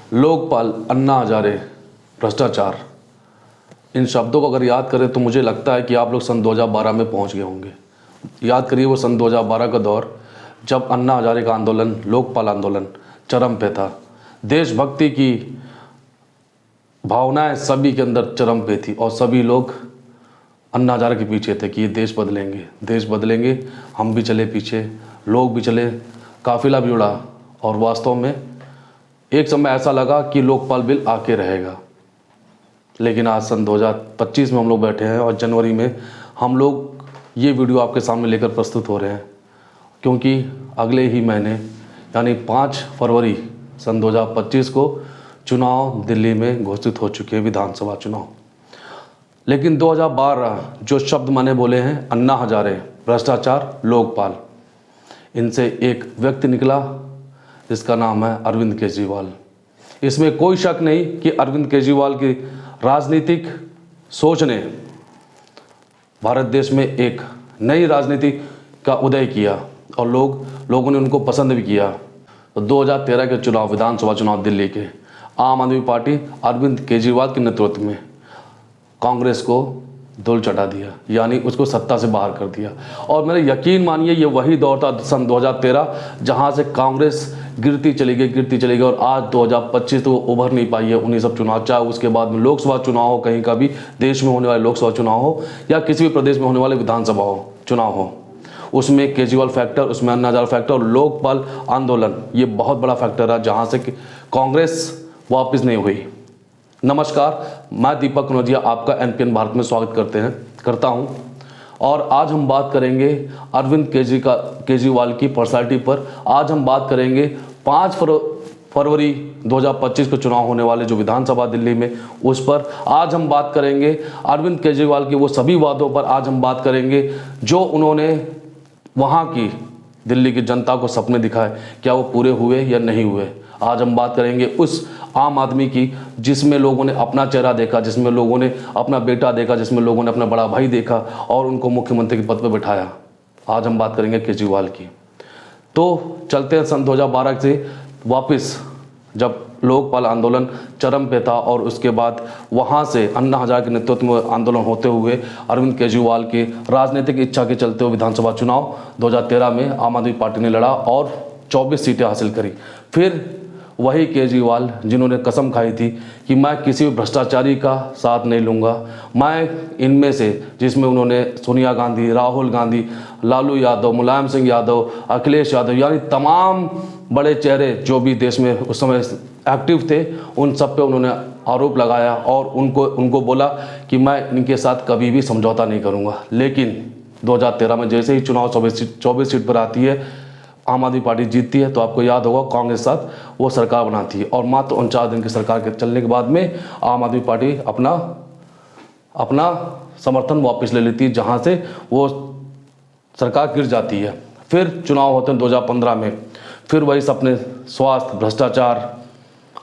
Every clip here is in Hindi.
लोकपाल, अन्ना हजारे, भ्रष्टाचार, इन शब्दों को अगर याद करें तो मुझे लगता है कि आप लोग सन 2012 में पहुंच गए होंगे। याद करिए वो सन 2012 का दौर जब अन्ना हजारे का आंदोलन, लोकपाल आंदोलन चरम पे था। देशभक्ति की भावनाएं सभी के अंदर चरम पे थी और सभी लोग अन्ना हजारे के पीछे थे कि ये देश बदलेंगे, देश बदलेंगे। हम भी चले पीछे, लोग भी चले, काफिला भी उड़ा और वास्तव में एक समय ऐसा लगा कि लोकपाल बिल आके रहेगा। लेकिन आज सन 2025 में हम लोग बैठे हैं और जनवरी में हम लोग ये वीडियो आपके सामने लेकर प्रस्तुत हो रहे हैं, क्योंकि अगले ही महीने यानी 5 फरवरी सन 2025 को चुनाव दिल्ली में घोषित हो चुके हैं, विधानसभा चुनाव। लेकिन 2012 जो शब्द मैंने बोले हैं, अन्ना हजारे, भ्रष्टाचार, लोकपाल, इनसे एक व्यक्ति निकला जिसका नाम है अरविंद केजरीवाल। इसमें कोई शक नहीं कि अरविंद केजरीवाल की राजनीतिक सोच ने भारत देश में एक नई राजनीति का उदय किया और लोगों ने उनको पसंद भी किया। तो 2013 के चुनाव, विधानसभा चुनाव दिल्ली के, आम आदमी पार्टी अरविंद केजरीवाल के नेतृत्व में कांग्रेस को धूल चटा दिया, यानी उसको सत्ता से बाहर कर दिया। और मेरे यकीन मानिए ये वही दौर था सन 2013 जहां से कांग्रेस गिरती चली गई और आज 2025 तो वो उभर नहीं पाई है। उन्हीं सब चुनाव, चाहे उसके बाद में लोकसभा चुनाव हो, कहीं का भी देश में होने वाले लोकसभा चुनाव हो या किसी भी प्रदेश में होने वाले विधानसभा हो चुनाव हो, उसमें केजरीवाल फैक्टर, उसमें अन्ना हजारे फैक्टर और लोकपाल आंदोलन, ये बहुत बड़ा फैक्टर है जहाँ से कांग्रेस वापस नहीं हुई। नमस्कार, मैं दीपक कनौजिया आपका एनपीएन भारत में स्वागत करता हूं और आज हम बात करेंगे अरविंद केजरीवाल की पर्सनालिटी पर। आज हम बात करेंगे 5 फरवरी 2025 को चुनाव होने वाले जो विधानसभा दिल्ली में, उस पर आज हम बात करेंगे। अरविंद केजरीवाल के वो सभी वादों पर आज हम बात करेंगे जो उन्होंने वहाँ की दिल्ली की जनता को सपने दिखाए, क्या वो पूरे हुए या नहीं हुए। आज हम बात करेंगे उस आम आदमी की जिसमें लोगों ने अपना चेहरा देखा, जिसमें लोगों ने अपना बेटा देखा, जिसमें लोगों ने अपना बड़ा भाई देखा और उनको मुख्यमंत्री के पद पर बिठाया। आज हम बात करेंगे केजरीवाल की। तो चलते हैं सन 2012 से वापस, जब लोकपाल आंदोलन चरम पे था और उसके बाद वहाँ से अन्ना हजारे के नेतृत्व में आंदोलन होते हुए अरविंद केजरीवाल की राजनीतिक इच्छा के चलते हुए विधानसभा चुनाव 2013 में आम आदमी पार्टी ने लड़ा और 24 सीटें हासिल करी। फिर वही केजरीवाल जिन्होंने कसम खाई थी कि मैं किसी भी भ्रष्टाचारी का साथ नहीं लूँगा, मैं इनमें से, जिसमें उन्होंने सोनिया गांधी, राहुल गांधी, लालू यादव, मुलायम सिंह यादव, अखिलेश यादव, यानी तमाम बड़े चेहरे जो भी देश में उस समय एक्टिव थे, उन सब पे उन्होंने आरोप लगाया और उनको बोला कि मैं इनके साथ कभी भी समझौता नहीं करूँगा। लेकिन 2013 में जैसे ही चुनाव 24 सीट पर आती है, आम आदमी पार्टी जीतती है, तो आपको याद होगा कांग्रेस के साथ वो सरकार बनाती है और मात्र 49 दिन की सरकार के चलने के बाद में आम आदमी पार्टी अपना समर्थन वापस ले लेती है, जहां से वो सरकार गिर जाती है। फिर चुनाव होते हैं 2015 में, फिर वही सपने, स्वास्थ्य, भ्रष्टाचार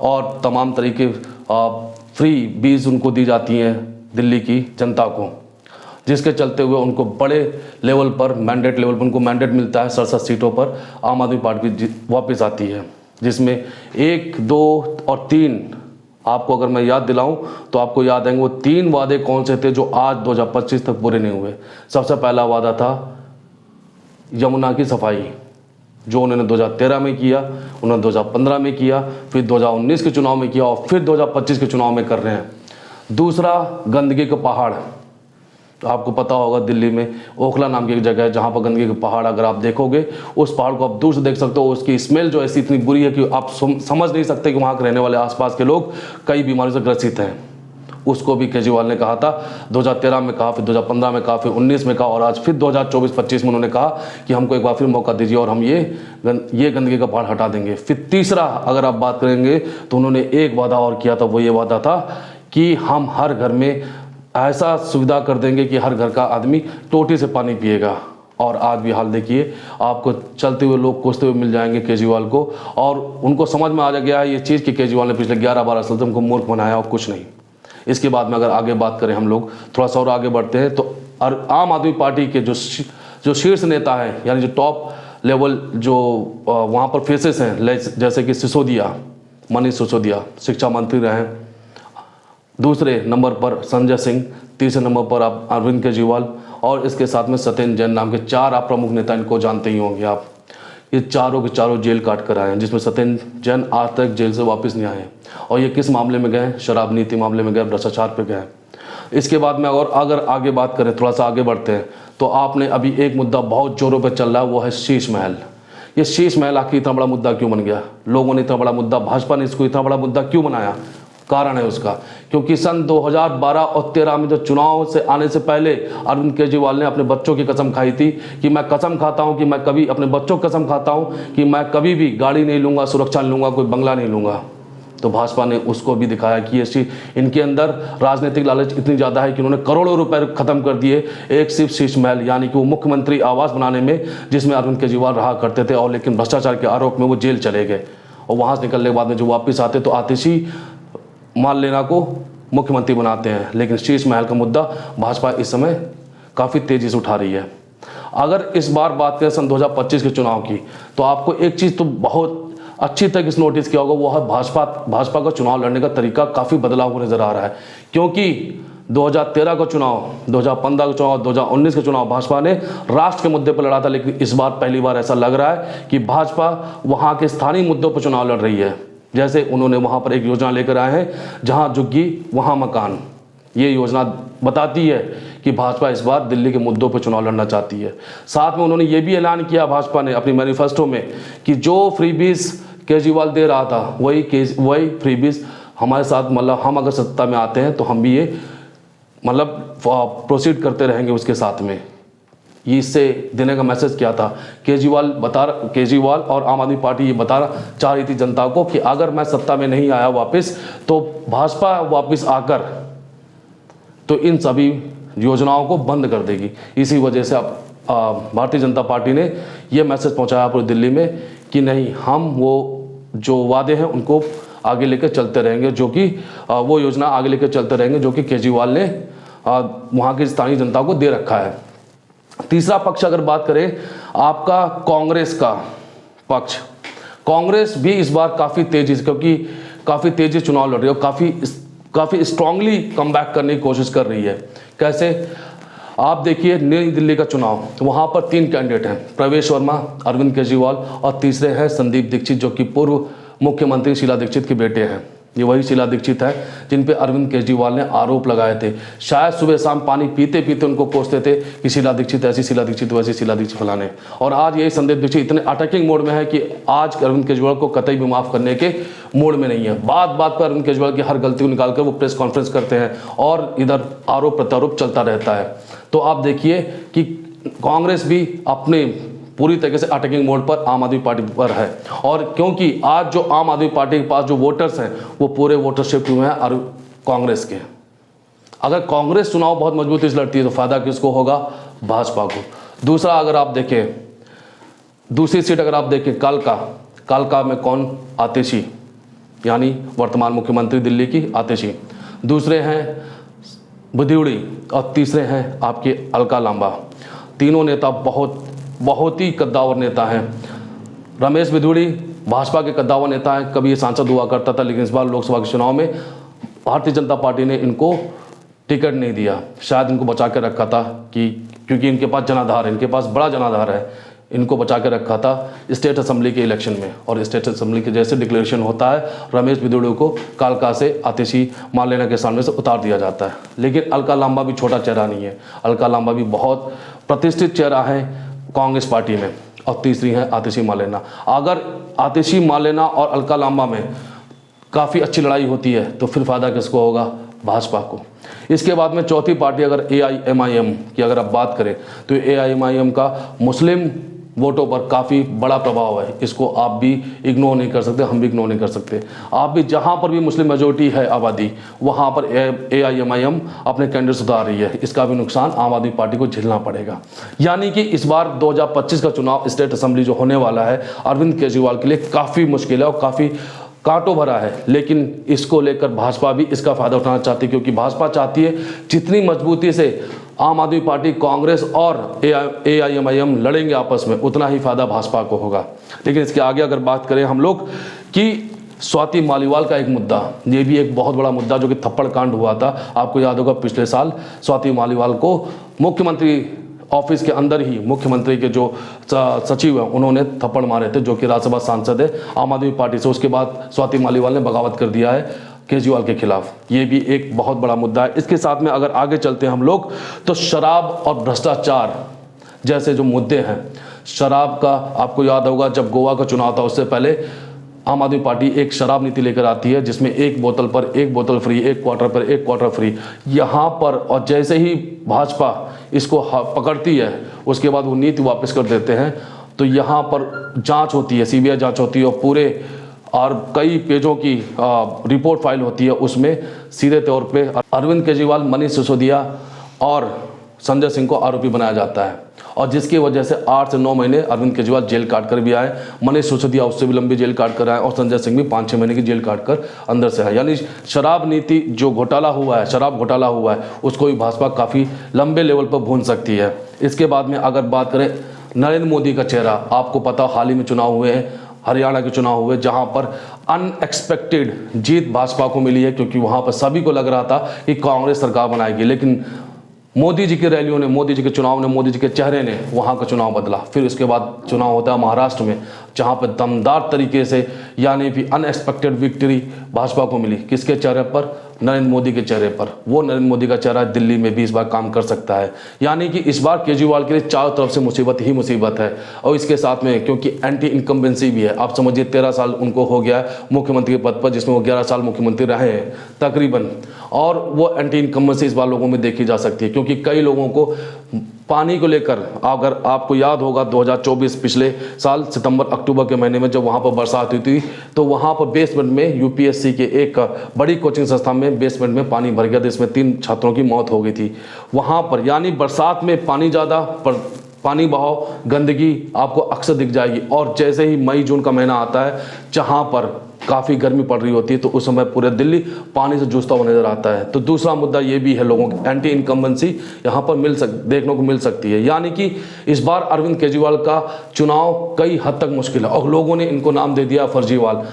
और तमाम तरीके फ्री बीज उनको दी जाती हैं दिल्ली की जनता को, जिसके चलते हुए उनको बड़े लेवल पर, मैंडेट लेवल पर उनको मैंडेट मिलता है। 67 सीटों पर आम आदमी पार्टी वापस आती है, जिसमें 1, 2 और 3 आपको अगर मैं याद दिलाऊं तो आपको याद आएंगे वो 3 वादे कौन से थे जो आज 2025 तक पूरे नहीं हुए। सबसे पहला वादा था यमुना की सफाई, जो उन्होंने 2013 में किया, उन्होंने 2015 में किया, फिर 2019 के चुनाव में किया और फिर 2025 के चुनाव में कर रहे हैं। दूसरा, गंदगी का पहाड़। तो आपको पता होगा दिल्ली में ओखला नाम की एक जगह है जहाँ पर गंदगी के पहाड़, अगर आप देखोगे उस पहाड़ को आप दूर से देख सकते हो, उसकी स्मेल जो ऐसी इतनी बुरी है कि आप समझ नहीं सकते कि वहाँ के रहने वाले आसपास के लोग कई बीमारियों से ग्रसित हैं। उसको भी केजरीवाल ने कहा था, 2013 में कहा, फिर 2015 में कहा, फिर 19 में कहा और आज फिर 2024-25 में उन्होंने कहा कि हमको एक बार फिर मौका दीजिए और हम ये गंदगी का पहाड़ हटा देंगे। फिर तीसरा अगर आप बात करेंगे तो उन्होंने एक वादा और किया था, वो ये वादा था कि हम हर घर में ऐसा सुविधा कर देंगे कि हर घर का आदमी टोटी से पानी पिएगा। और आज भी हाल देखिए, आपको चलते हुए लोग कोसते हुए मिल जाएंगे केजरीवाल को, और उनको समझ में आ गया है ये चीज़ कि केजरीवाल ने पिछले 11-12 साल से हमको मूर्ख बनाया और कुछ नहीं। इसके बाद में अगर आगे बात करें, हम लोग थोड़ा सा और आगे बढ़ते हैं, तो आम आदमी पार्टी के जो शीर्ष नेता हैं, यानी जो टॉप लेवल जो वहाँ पर फेसेस हैं, जैसे कि सिसोदिया, मनीष सिसोदिया शिक्षा मंत्री रहे हैं, दूसरे नंबर पर संजय सिंह, तीसरे नंबर पर आप अरविंद केजरीवाल, और इसके साथ में सत्येंद्र जैन नाम के 4 आप प्रमुख नेता, इनको जानते ही होंगे आप। ये चारों के चारों जेल काट कर आए हैं, जिसमें सत्येंद्र जैन आज तक जेल से वापस नहीं आए हैं। और ये किस मामले में गए? शराब नीति मामले में गए, भ्रष्टाचार पे गए। इसके बाद में और अगर आगे बात करें, थोड़ा सा आगे बढ़ते हैं, तो आपने अभी एक मुद्दा बहुत जोरों पर चल रहा है, वो है शीश महल। ये शीश महल आखिर इतना बड़ा मुद्दा क्यों बन गया? लोगों ने इतना बड़ा मुद्दा, भाजपा ने इसको इतना बड़ा मुद्दा क्यों बनाया? कारण है उसका, क्योंकि सन 2012 और 13 में जो चुनाव से आने से पहले अरविंद केजरीवाल ने अपने बच्चों की कसम खाई थी कि मैं कसम खाता हूं कि मैं कभी, अपने बच्चों की कसम खाता हूं कि मैं कभी भी गाड़ी नहीं लूंगा, सुरक्षा नहीं लूंगा, कोई बंगला नहीं लूंगा। तो भाजपा ने उसको भी दिखाया कि ये इनके अंदर राजनीतिक लालच इतनी ज़्यादा है कि उन्होंने करोड़ों रुपए खत्म कर दिए एक सिर्फ शीश महल, यानी कि वो मुख्यमंत्री आवास बनाने में, जिसमें अरविंद केजरीवाल रहा करते थे, और लेकिन भ्रष्टाचार के आरोप में वो जेल चले गए। और वहाँ से निकलने के बाद में जो वापस आते तो आतिशी माल लेना को मुख्यमंत्री बनाते हैं। लेकिन शीश महल का मुद्दा भाजपा इस समय काफ़ी तेज़ी से उठा रही है। अगर इस बार बात करें सन 2025 के चुनाव की, तो आपको एक चीज़ तो बहुत अच्छी तरह से नोटिस किया होगा, वो है भाजपा का चुनाव लड़ने का तरीका काफ़ी बदलाव हुआ नज़र आ रहा है। क्योंकि 2013 का चुनाव, 2015 का चुनाव, 2019 का चुनाव भाजपा ने राष्ट्र के मुद्दे पर लड़ा था, लेकिन इस बार पहली बार ऐसा लग रहा है कि भाजपा वहाँ के स्थानीय मुद्दों पर चुनाव लड़ रही है। जैसे उन्होंने वहाँ पर एक योजना लेकर आए हैं, जहाँ झुग्गी वहाँ मकान। ये योजना बताती है कि भाजपा इस बार दिल्ली के मुद्दों पर चुनाव लड़ना चाहती है। साथ में उन्होंने ये भी ऐलान किया भाजपा ने अपनी मैनिफेस्टो में कि जो फ्रीबीज केजरीवाल दे रहा था, वही फ्रीबीज हमारे साथ, मतलब हम अगर सत्ता में आते हैं तो हम भी ये मतलब प्रोसीड करते रहेंगे उसके साथ में। ये इससे देने का मैसेज क्या था? केजरीवाल और आम आदमी पार्टी ये बता चाह रही थी जनता को कि अगर मैं सत्ता में नहीं आया वापस, तो भाजपा वापस आकर तो इन सभी योजनाओं को बंद कर देगी। इसी वजह से अब भारतीय जनता पार्टी ने ये मैसेज पहुंचाया पूरी दिल्ली में कि नहीं, हम वो जो वादे हैं उनको आगे लेकर चलते रहेंगे, जो कि वो योजना आगे लेकर चलते रहेंगे जो कि केजरीवाल ने वहाँ की स्थानीय जनता को दे रखा है। तीसरा पक्ष अगर बात करें आपका कांग्रेस का पक्ष, कांग्रेस भी इस बार काफ़ी तेजी से, क्योंकि काफ़ी तेजी से चुनाव लड़ रही है और काफ़ी स्ट्रांगली कमबैक करने की कोशिश कर रही है। कैसे? आप देखिए नई दिल्ली का चुनाव, वहाँ पर 3 कैंडिडेट हैं, प्रवेश वर्मा, अरविंद केजरीवाल, और तीसरे हैं संदीप दीक्षित, जो कि पूर्व मुख्यमंत्री शीला दीक्षित के बेटे हैं। ये वही शीला दीक्षित है जिन पे अरविंद केजरीवाल ने आरोप लगाए थे। शायद सुबह शाम पानी पीते पीते उनको कोसते थे कि शीला दीक्षित ऐसी, शीला दीक्षित वैसी, शीला दीक्षित फलाने। और आज यही संदीप दीक्षित इतने अटैकिंग मोड में है कि आज अरविंद केजरीवाल को कतई भी माफ़ करने के मोड में नहीं है। बात बात पर अरविंद केजरीवाल की हर गलती को निकालकर वो प्रेस कॉन्फ्रेंस करते हैं और इधर आरोप प्रत्यारोप चलता रहता है। तो आप देखिए कि कांग्रेस भी अपने पूरी तरीके से अटैकिंग मोड पर आम आदमी पार्टी पर है। और क्योंकि आज जो आम आदमी पार्टी के पास जो वोटर्स हैं वो पूरे वोटर शिफ्ट हुए हैं और कांग्रेस के। अगर कांग्रेस चुनाव बहुत मजबूती से लड़ती है तो फायदा किसको होगा? भाजपा को। दूसरा अगर आप देखें, दूसरी सीट अगर आप देखें कालका में कौन? आतिशी, यानी वर्तमान मुख्यमंत्री दिल्ली की आतिशी। दूसरे हैं बुदिउड़ी और तीसरे हैं आपके अलका लांबा। तीनों नेता बहुत ही कद्दावर नेता हैं। रमेश बिधूड़ी भाजपा के कद्दावर नेता हैं, कभी ये सांसद हुआ करता था, लेकिन इस बार लोकसभा के चुनाव में भारतीय जनता पार्टी ने इनको टिकट नहीं दिया। शायद इनको बचा के रखा था कि क्योंकि इनके पास जनाधार है, इनके पास बड़ा जनाधार है, इनको बचा के रखा था स्टेट असेंबली के इलेक्शन में। और स्टेट असेंबली के जैसे डिक्लेरेशन होता है, रमेश बिधूड़ी को कालका से आतिशी मालेना के सामने से उतार दिया जाता है। लेकिन अलका लांबा भी छोटा चेहरा नहीं है, अलका लांबा भी बहुत प्रतिष्ठित चेहरा है कांग्रेस पार्टी में। और तीसरी है आतिशी मालेना। अगर आतिशी मालेना और अलका लांबा में काफ़ी अच्छी लड़ाई होती है तो फिर फायदा किसको होगा? भाजपा को। इसके बाद में चौथी पार्टी अगर AIMIM की अगर आप बात करें तो AIMIM का मुस्लिम वोटों पर काफ़ी बड़ा प्रभाव है। इसको आप भी इग्नोर नहीं कर सकते, हम भी इग्नोर नहीं कर सकते। आप भी जहाँ पर भी मुस्लिम मेजोरिटी है आबादी, वहाँ पर AIMIM अपने कैंडिडेट उतार रही है। इसका भी नुकसान आम आदमी पार्टी को झेलना पड़ेगा। यानी कि इस बार 2025 का चुनाव स्टेट असेंबली जो होने वाला है अरविंद केजरीवाल के लिए काफ़ी मुश्किल है और काफ़ी कांटों भरा है। लेकिन इसको लेकर भाजपा भी इसका फ़ायदा उठाना चाहती है, क्योंकि भाजपा चाहती है जितनी मजबूती से आम आदमी पार्टी, कांग्रेस और AIMIM लड़ेंगे आपस में, उतना ही फायदा भाजपा को होगा। लेकिन इसके आगे अगर बात करें हम लोग कि स्वाति मालीवाल का एक मुद्दा, ये भी एक बहुत बड़ा मुद्दा जो कि थप्पड़ कांड हुआ था। आपको याद होगा पिछले साल स्वाति मालीवाल को मुख्यमंत्री ऑफिस के अंदर ही मुख्यमंत्री के जो सचिव हैं उन्होंने थप्पड़ मारे थे, जो कि राज्यसभा सांसद है आम आदमी पार्टी से। उसके बाद स्वाति मालीवाल ने बगावत कर दिया है केजरीवाल के खिलाफ। ये भी एक बहुत बड़ा मुद्दा है। इसके साथ में अगर आगे चलते हैं हम लोग, तो शराब और भ्रष्टाचार जैसे जो मुद्दे हैं, शराब का आपको याद होगा जब गोवा का चुनाव था उससे पहले आम आदमी पार्टी एक शराब नीति लेकर आती है जिसमें एक बोतल पर एक बोतल फ्री, एक क्वार्टर पर एक क्वार्टर फ्री। यहाँ पर और जैसे ही भाजपा इसको पकड़ती है उसके बाद वो नीति वापस कर देते हैं। तो यहाँ पर जांच होती है, सीबीआई जांच होती है और पूरे और कई पेजों की रिपोर्ट फाइल होती है। उसमें सीधे तौर पे अरविंद केजरीवाल, मनीष सिसोदिया और संजय सिंह को आरोपी बनाया जाता है, और जिसकी वजह से 8 से 9 महीने अरविंद केजरीवाल जेल काट कर भी आए, मनीष सिसोदिया उससे भी लंबी जेल काट कर आए और संजय सिंह भी 5-6 महीने की जेल काट कर अंदर से आए। यानी शराब नीति जो घोटाला हुआ है, शराब घोटाला हुआ है, उसको भी भाजपा काफ़ी लंबे लेवल पर भून सकती है। इसके बाद में अगर बात करें नरेंद्र मोदी का चेहरा, आपको पता हाल ही में चुनाव हुए हैं, हरियाणा के चुनाव हुए जहां पर अनएक्सपेक्टेड जीत भाजपा को मिली है, क्योंकि वहां पर सभी को लग रहा था कि कांग्रेस सरकार बनाएगी, लेकिन मोदी जी की रैलियों ने, मोदी जी के चुनाव ने, मोदी जी के चेहरे ने वहाँ का चुनाव बदला। फिर उसके बाद चुनाव होता है महाराष्ट्र में, जहाँ पर दमदार तरीके से यानी कि अनएक्सपेक्टेड विक्ट्री भाजपा को मिली। किसके चेहरे पर? नरेंद्र मोदी के चेहरे पर। वो नरेंद्र मोदी का चेहरा दिल्ली में भी इस बार काम कर सकता है। यानी कि इस बार केजरीवाल के लिए चारों तरफ से मुसीबत ही मुसीबत है। और इसके साथ में क्योंकि एंटी इनकम्बेंसी भी है, आप समझिए 13 साल उनको हो गया है मुख्यमंत्री के पद पर, जिसमें वो 11 साल मुख्यमंत्री रहे हैं तकरीबन। और वो एंटी इनकम्बेंसी इस बार लोगों में देखी जा सकती है, क्योंकि कई लोगों को पानी को लेकर, अगर आपको याद होगा 2024 पिछले साल सितंबर अक्टूबर के महीने में जब वहाँ पर बरसात हुई थी, तो वहाँ पर बेसमेंट में यूपीएससी के एक बड़ी कोचिंग संस्था में बेसमेंट में पानी भर गया था, जिसमें 3 छात्रों की मौत हो गई थी। वहाँ पर यानी बरसात में पानी ज़्यादा, पर पानी बहाव, गंदगी आपको अक्सर दिख जाएगी। और जैसे ही मई जून का महीना आता है जहाँ पर काफ़ी गर्मी पड़ रही होती है, तो उस समय पूरे दिल्ली पानी से जूझता हुआ नजर आता है। तो दूसरा मुद्दा ये भी है, लोगों की एंटी इनकम्बेंसी यहाँ पर देखने को मिल सकती है। यानी कि इस बार अरविंद केजरीवाल का चुनाव कई हद तक मुश्किल है और लोगों ने इनको नाम दे दिया फर्जीवाल।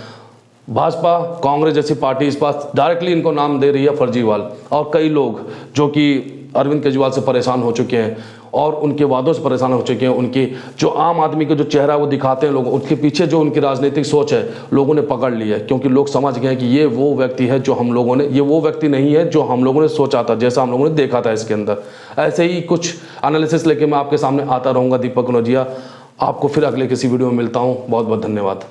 भाजपा, कांग्रेस जैसी पार्टी इस बार डायरेक्टली इनको नाम दे रही है फर्जीवाल। और कई लोग जो कि अरविंद केजरीवाल से परेशान हो चुके हैं और उनके वादों से परेशान हो चुके हैं, उनके जो आम आदमी का जो चेहरा वो दिखाते हैं लोग, उसके पीछे जो उनकी राजनीतिक सोच है लोगों ने पकड़ ली है, क्योंकि लोग समझ गए हैं कि ये वो व्यक्ति है जो हम लोगों ने, ये वो व्यक्ति नहीं है जो हम लोगों ने सोचा था, जैसा हम लोगों ने देखा था इसके अंदर। ऐसे ही कुछ एनालिसिस लेके मैं आपके सामने आता रहूँगा। दीपक कनौजिया, आपको फिर अगले किसी वीडियो में मिलता हूँ। बहुत बहुत धन्यवाद।